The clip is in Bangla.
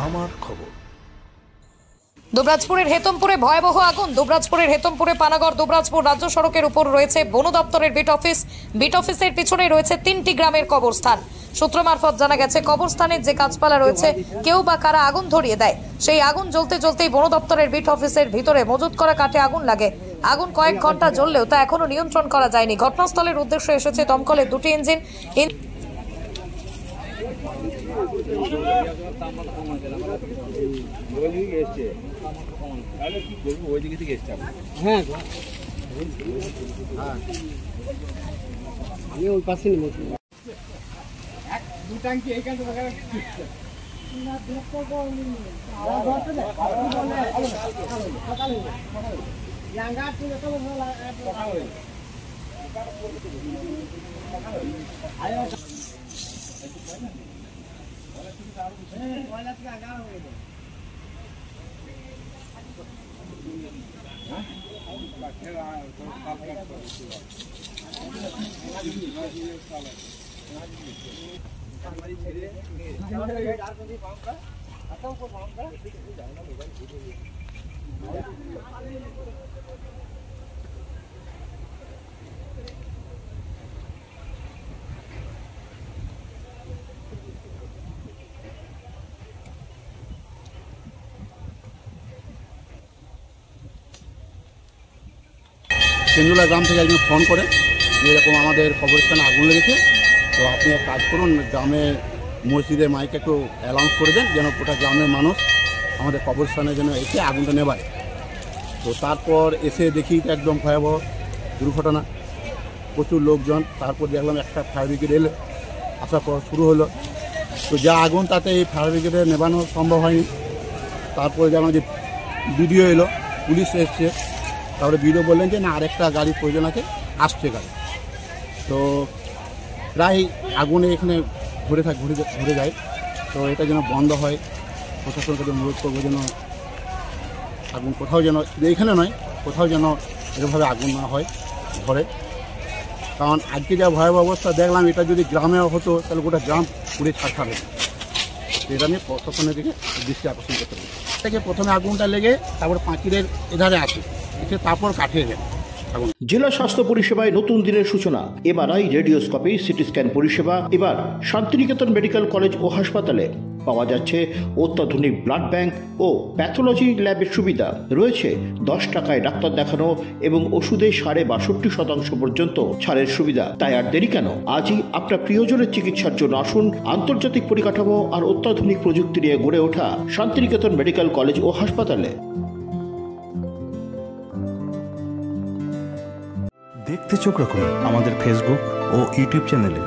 আমার খবর। দুবরাজপুরের হেতমপুরে ভয়াবহ আগুন। দুবরাজপুরের হেতমপুরে পানাগড় দুবরাজপুর রাজ্য সড়কের উপর রয়েছে বন দপ্তরের বিট অফিসের পিছনে রয়েছে 3টি গ্রামের কবরস্থান। সূত্র মারফত জানা গেছে কবরস্থানের যে গাছপালা রয়েছে কেউ বা কারা আগুন ধরিয়ে দেয়। সেই আগুন জ্বলতে জ্বলতেই বন দপ্তরের বিট অফিসের ভিতরে মজুত করা কাঠে আগুন লাগে। আগুন কয়েক ঘন্টা জ্বললেও তা এখনো নিয়ন্ত্রণ করা যায়নি। ঘটনাস্থলের উদ্দেশ্যে এসেছে দমকলের 2টি ইঞ্জিন। কেন্দুলা গ্রাম থেকে একজন ফোন করে যে এরকম আমাদের কবরস্থানে আগুন লেগেছে, তো আপনি এক কাজ করুন, গ্রামে মসজিদে মাইকে একটু অ্যানাউন্স করে দেন যেন গোটা গ্রামের মানুষ আমাদের কবরস্থানে যেন এসে আগুনটা নেবায়। তো তারপর এসে দেখি একদম ভয়াবহ দুর্ঘটনা, প্রচুর লোকজন। তারপর দেখলাম একটা ফায়ার ব্রিগেড এলো, আসার পর শুরু হলো। তো যা আগুন তাতে এই ফায়ার ব্রিগেডে নেবানো সম্ভব হয়নি। তারপরে যেন যে বিডিও এলো, পুলিশ এসছে, তারপরে বিডিও বললেন যে না আরেকটা গাড়ির প্রয়োজন আছে, আসছে গাড়ি। তো প্রায় আগুনে এখানে ঘুরে যায়। তো এটা যেন বন্ধ হয়, প্রশাসনকে যেন অনুরোধ করবো যেন আগুন কোথাও যেন, এইখানে নয় কোথাও যেন এরকমভাবে আগুন না হয় ঘরে। কারণ আজকে যা ভয়াবহ অবস্থা দেখলাম, এটা যদি গ্রামে হতো তাহলে গোটা গ্রাম পুড়ে ছাড়খাড় হতো। এটা নিয়ে প্রশাসনের দিকে দৃষ্টি আকর্ষণ করতে হবে। থেকে প্রথমে আগুনটা লেগে তারপর পাঁচিলের এধারে আসে, এসে তারপর কাঠে যায় আগুন। জেলা স্বাস্থ্য পরিষেবায় নতুন দিনের সূচনা। এমআরআই, রেডিওস্কোপি, সিটি স্ক্যান পরিষেবা। এবার শান্তিনিকেতন মেডিকেল কলেজ ও হাসপাতালে পাওয়া যাচ্ছে অত্যাধুনিক ব্লাড ব্যাংক ও প্যাথোলজি ল্যাবের সুবিধা। রয়েছে 10 টাকায় ডাক্তার দেখানো এবং ওষুধে 62.5% পর্যন্ত ছাড়ের সুবিধা। তাই আর দেরি কেন, আজই আপনার প্রিয়জনের চিকিৎসার জন্য আসুন আন্তর্জাতিক পরিকাঠামো আর অত্যাধুনিক প্রযুক্তি নিয়ে গড়ে ওঠা শান্তিনিকেতন মেডিকেল কলেজ ও হাসপাতালে। দেখতে চোখ রাখুন আমাদের ফেসবুক ও ইউটিউব চ্যানেলে।